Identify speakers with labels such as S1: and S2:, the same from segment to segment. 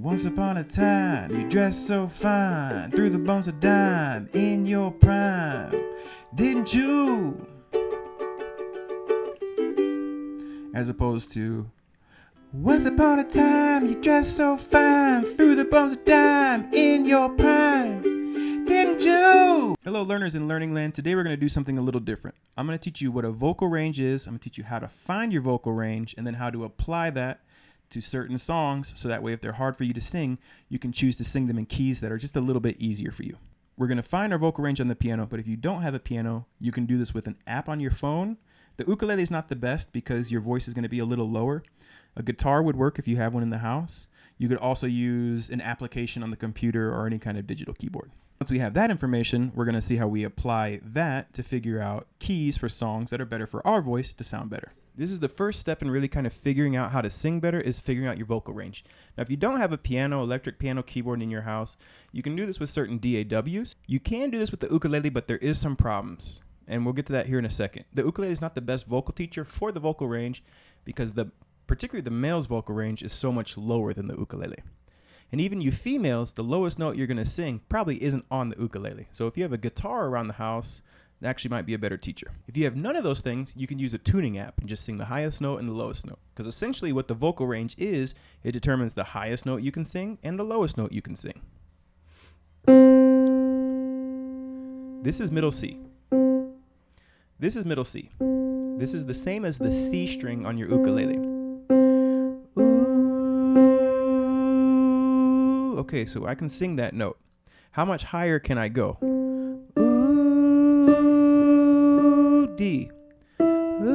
S1: Once upon a time, you dressed so fine, threw the bones of dime in your prime, didn't you? As opposed to, once upon a time, you dressed so fine, threw the bones of dime in your prime, didn't you? Hello learners in Learning Land. Today we're going to do something a little different. I'm going to teach you what a vocal range is. I'm going to teach you how to find your vocal range and then how to apply that to certain songs, so that way if they're hard for you to sing, you can choose to sing them in keys that are just a little bit easier for you. We're going to find our vocal range on the piano, but if you don't have a piano, you can do this with an app on your phone. The ukulele is not the best because your voice is going to be a little lower. A guitar would work if you have one in the house. You could also use an application on the computer or any kind of digital keyboard. Once we have that information, we're going to see how we apply that to figure out keys for songs that are better for our voice to sound better. This is the first step in really kind of figuring out how to sing better, is figuring out your vocal range. Now, if you don't have a piano, electric piano keyboard in your house, you can do this with certain DAWs. You can do this with the ukulele, but there is some problems, and we'll get to that here in a second. The ukulele is not the best vocal teacher for the vocal range because particularly the male's vocal range is so much lower than the ukulele. And even you females, the lowest note you're going to sing probably isn't on the ukulele. So if you have a guitar around the house, that actually might be a better teacher. If you have none of those things, you can use a tuning app and just sing the highest note and the lowest note. Because essentially what the vocal range is, it determines the highest note you can sing and the lowest note you can sing. This is middle C. This is middle C. This is the same as the C string on your ukulele. Ooh. Okay, so I can sing that note. How much higher can I go? D. Ooh,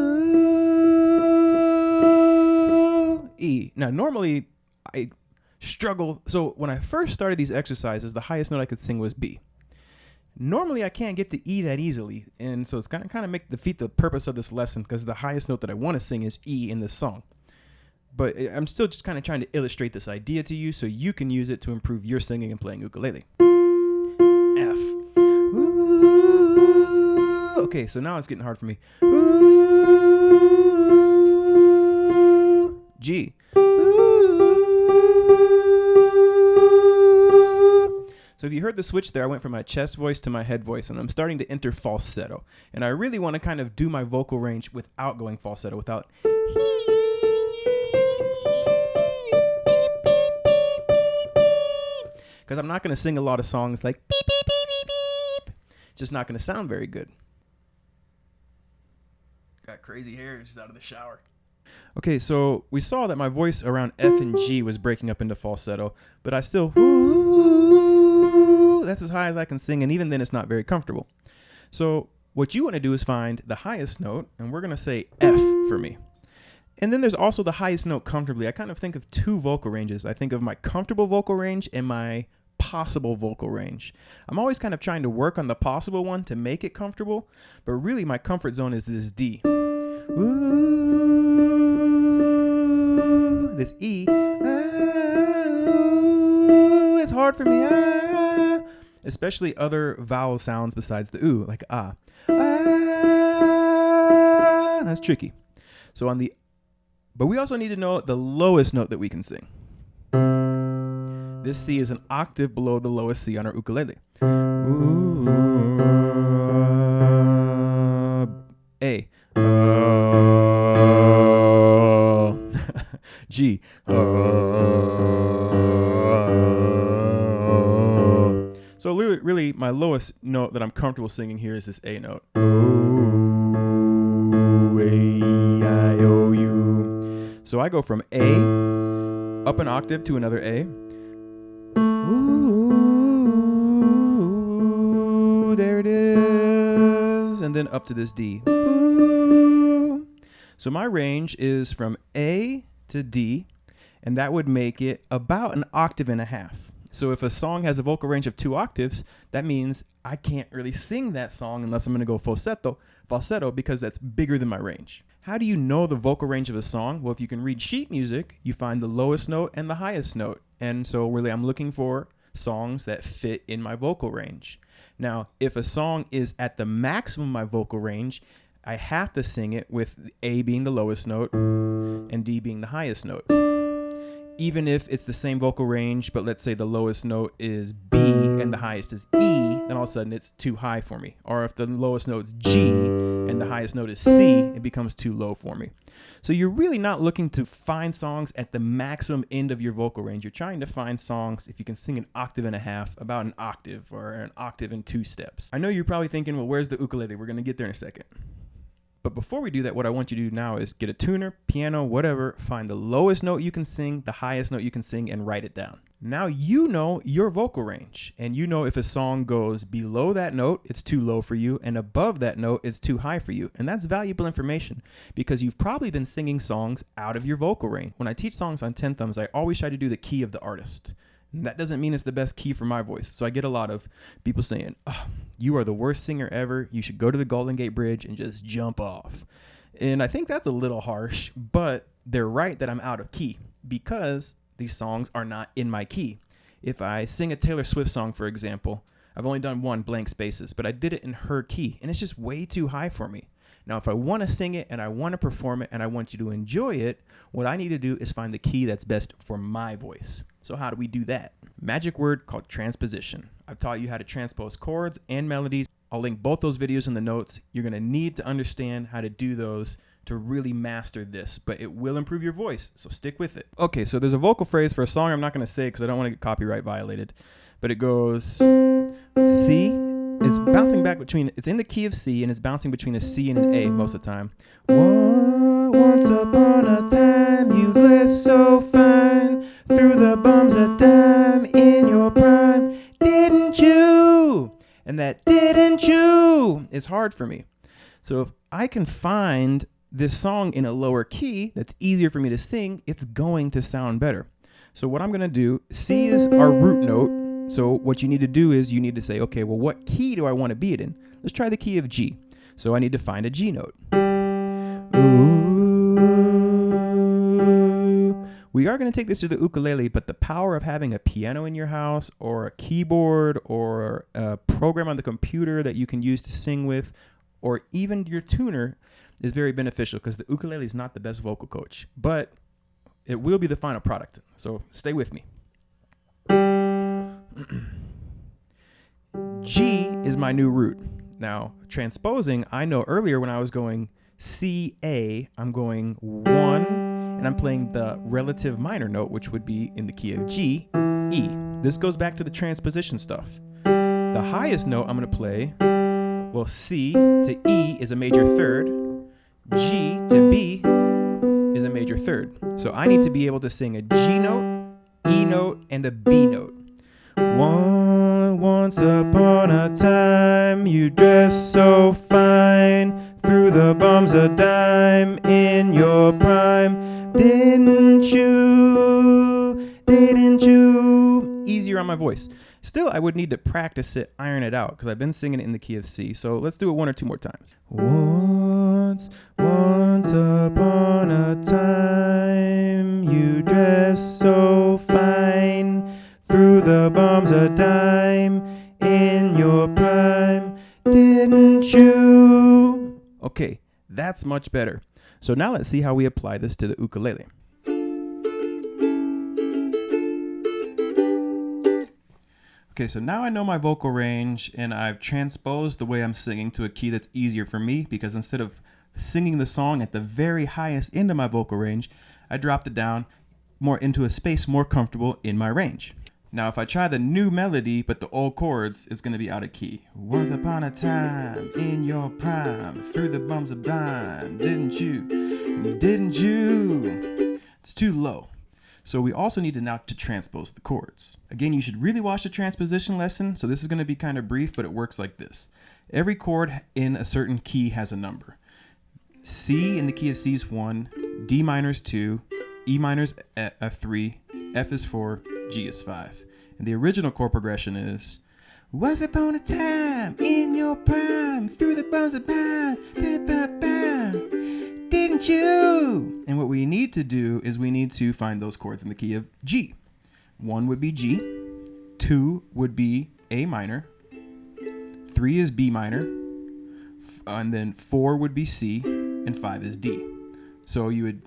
S1: E. Now, normally I struggle. So when I first started these exercises, the highest note I could sing was B. Normally I can't get to E that easily. And so it's going to kind of defeat the purpose of this lesson, because the highest note that I want to sing is E in this song. But I'm still just kind of trying to illustrate this idea to you so you can use it to improve your singing and playing ukulele. F. Okay, so now it's getting hard for me. Ooh, G. Ooh. So if you heard the switch there, I went from my chest voice to my head voice, and I'm starting to enter falsetto. And I really want to kind of do my vocal range without going falsetto, without because I'm not going to sing a lot of songs like beep, beep, beep, beep, beep. It's just not going to sound very good. Got crazy hair just out of the shower. Okay, so we saw that my voice around F and G was breaking up into falsetto, but I still, that's as high as I can sing, and even then it's not very comfortable. So what you want to do is find the highest note, and we're going to say F for me. And then there's also the highest note comfortably. I kind of think of two vocal ranges. I think of my comfortable vocal range and my possible vocal range. I'm always kind of trying to work on the possible one to make it comfortable, but really my comfort zone is this D. Ooh, this E. Ooh, it's hard for me. Ah, especially other vowel sounds besides the ooh, like ah. Ah, that's tricky. So but we also need to know the lowest note that we can sing. This C is an octave below the lowest C on our ukulele. Ooh, A. G. So really, my lowest note that I'm comfortable singing here is this A note. A-I-O-U. So I go from A up an octave to another A. Ooh, there it is. And then up to this D. Ooh. So my range is from A to D, and that would make it about an octave and a half. So if a song has a vocal range of 2 octaves, that means I can't really sing that song unless I'm going to go falsetto, because that's bigger than my range. How do you know the vocal range of a song? Well, if you can read sheet music, you find the lowest note and the highest note. And so really I'm looking for songs that fit in my vocal range. Now, if a song is at the maximum of my vocal range, I have to sing it with A being the lowest note and D being the highest note. even if it's the same vocal range, but let's say the lowest note is B and the highest is E, then all of a sudden it's too high for me. Or if the lowest note is G and the highest note is C, it becomes too low for me. So you're really not looking to find songs at the maximum end of your vocal range. You're trying to find songs, if you can sing an octave and a half, about an octave or an octave and 2 steps. I know you're probably thinking, well, where's the ukulele? We're going to get there in a second. But before we do that, what I want you to do now is get a tuner, piano, whatever, find the lowest note you can sing, the highest note you can sing, and write it down. Now you know your vocal range, and you know if a song goes below that note, it's too low for you, and above that note, it's too high for you. And that's valuable information because you've probably been singing songs out of your vocal range. When I teach songs on 10 thumbs, I always try to do the key of the artist. And that doesn't mean it's the best key for my voice. So I get a lot of people saying, oh, you are the worst singer ever. You should go to the Golden Gate Bridge and just jump off. And I think that's a little harsh, but they're right that I'm out of key because these songs are not in my key. If I sing a Taylor Swift song, for example, I've only done one, Blank Spaces, but I did it in her key, and it's just way too high for me. Now, if I want to sing it and I want to perform it and I want you to enjoy it, what I need to do is find the key that's best for my voice. So how do we do that? Magic word called transposition. I've taught you how to transpose chords and melodies. I'll link both those videos in the notes. You're going to need to understand how to do those to really master this, but it will improve your voice, so stick with it. Okay, so there's a vocal phrase for a song I'm not going to say because I don't want to get copyright violated, but it goes C. It's bouncing back between, it's in the key of C, and it's bouncing between a C and an A most of the time. Once upon a time, you lived so fine, through the bums of dime in your prime, didn't you? And that didn't you is hard for me. So if I can find this song in a lower key that's easier for me to sing, it's going to sound better. So what I'm going to do, C is our root note. So what you need to do is you need to say, okay, well, what key do I want to be it in? Let's try the key of G. So I need to find a G note. Ooh. We are going to take this to the ukulele, but the power of having a piano in your house or a keyboard or a program on the computer that you can use to sing with, or even your tuner, is very beneficial because the ukulele is not the best vocal coach, but it will be the final product. So stay with me. G is my new root. Now, transposing, I know earlier when I was going C, A, I'm going 1, and I'm playing the relative minor note, which would be in the key of G, E. This goes back to the transposition stuff. The highest note I'm going to play, well, C to E is a major third. G to B is a major third. So I need to be able to sing a G note, E note, and a B note. Once upon a time, you dressed so fine, through the bums of dime in your prime, didn't you? Didn't you? Easier on my voice. Still, I would need to practice it, iron it out, because I've been singing it in the key of C. So let's do it 1 or 2 more times. Once upon a time, you dressed so fine, through the bums of dime in your prime, didn't you? Okay, that's much better. So now let's see how we apply this to the ukulele. Okay, so now I know my vocal range and I've transposed the way I'm singing to a key that's easier for me because instead of singing the song at the very highest end of my vocal range, I dropped it down more into a space more comfortable in my range. Now, if I try the new melody, but the old chords, it's going to be out of key. Once upon a time, in your prime, through the bums of dime, didn't you? Didn't you? It's too low. So we also need to now to transpose the chords. Again, you should really watch the transposition lesson. So this is going to be kind of brief, but it works like this. Every chord in a certain key has a number. C in the key of C is 1, D minor is 2, E minor is 3, F is 4, G is 5. And the original chord progression is once upon a time, in your prime, through the bums of dime, didn't you? And what we need to do is we need to find those chords in the key of G. 1 would be G, 2 would be A minor, 3 is B minor, and then 4 would be C, and 5 is D. So you would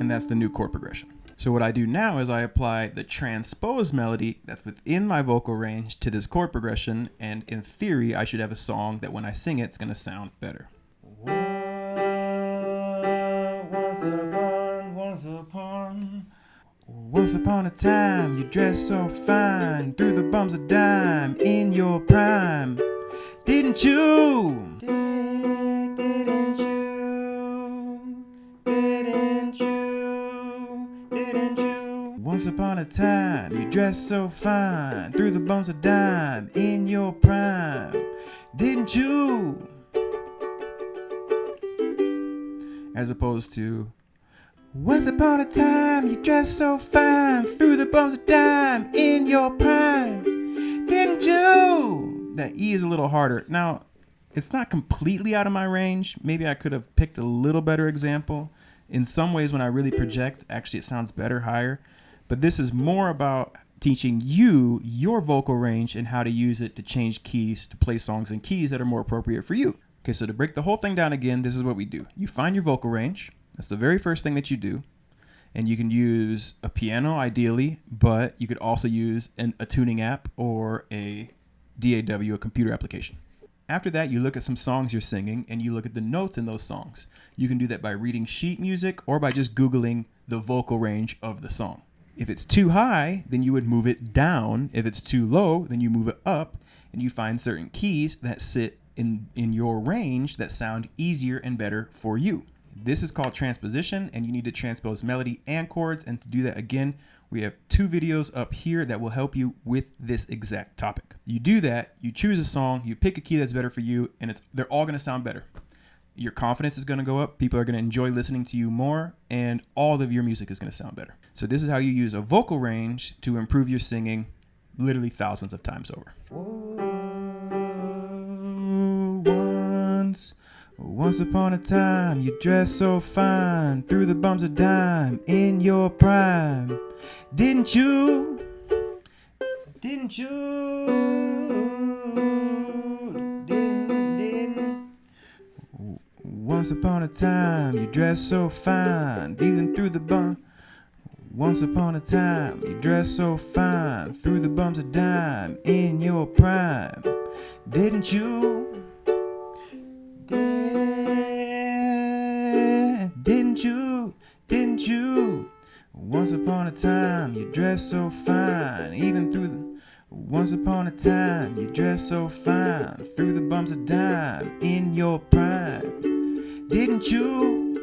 S1: and that's the new chord progression. So what I do now is I apply the transpose melody that's within my vocal range to this chord progression, and in theory, I should have a song that when I sing it's going to sound better. Once upon a time, you dressed so fine, threw the bums a dime in your prime. Didn't you? Didn't you? Once upon a time, you dressed so fine, threw the bums a dime in your prime. Didn't you? As opposed to, once upon a time, you dressed so fine, threw the bums a dime in your prime. Didn't you? That E is a little harder. Now, it's not completely out of my range. Maybe I could have picked a little better example. In some ways, when I really project, actually it sounds better higher. But this is more about teaching you your vocal range and how to use it to change keys, to play songs in keys that are more appropriate for you. Okay, so to break the whole thing down again, this is what we do. You find your vocal range. That's the very first thing that you do. And you can use a piano ideally, but you could also use a tuning app or a DAW, a computer application. After that, you look at some songs you're singing and you look at the notes in those songs. You can do that by reading sheet music or by just Googling the vocal range of the song. If it's too high, then you would move it down. If it's too low, then you move it up, and you find certain keys that sit in your range that sound easier and better for you. This is called transposition, and you need to transpose melody and chords. And to do that, again, we have 2 videos up here that will help you with this exact topic. You do that, you choose a song, you pick a key that's better for you, and they're all going to sound better. Your confidence is going to go up, people are going to enjoy listening to you more, and all of your music is going to sound better. So this is how you use a vocal range to improve your singing literally thousands of times over. Once upon a time, you dressed so fine, threw the bums a dime in your prime. Didn't you? Didn't you? Didn't. Once upon a time, you dressed so fine, even threw the bum. Once upon a time, you dressed so fine, threw the bums a dime in your prime. Didn't you? Didn't you? Didn't you? Once upon a time, you dressed so fine, even through the. Once upon a time, you dressed so fine, threw the bums a dime in your prime. Didn't you?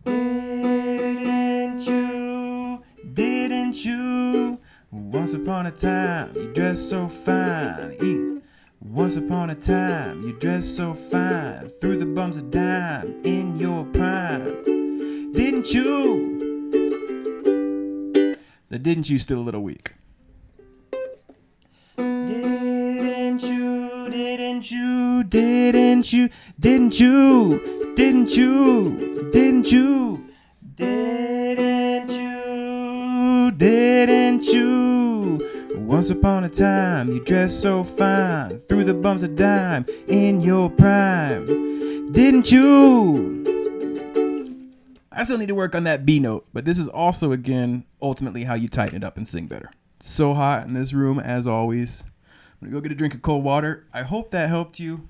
S1: Didn't you? Didn't you? Once upon a time, you dressed so fine. Once upon a time, you dressed so fine, threw the bums a dime in your prime. Didn't you? The didn't you still a little weak. Didn't you? Didn't you? Didn't you? Didn't you? Didn't you? Didn't you? Didn't you? Didn't you? Once upon a time, you dressed so fine, threw the bums a dime in your prime. Didn't you? I still need to work on that B note, but this is also, again, ultimately how you tighten it up and sing better. It's so hot in this room, as always. I'm going to go get a drink of cold water. I hope that helped you.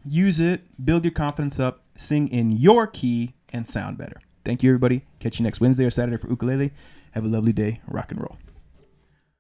S1: Use it, build your confidence up, sing in your key, and sound better. Thank you, everybody. Catch you next Wednesday or Saturday for ukulele. Have a lovely day. Rock and roll.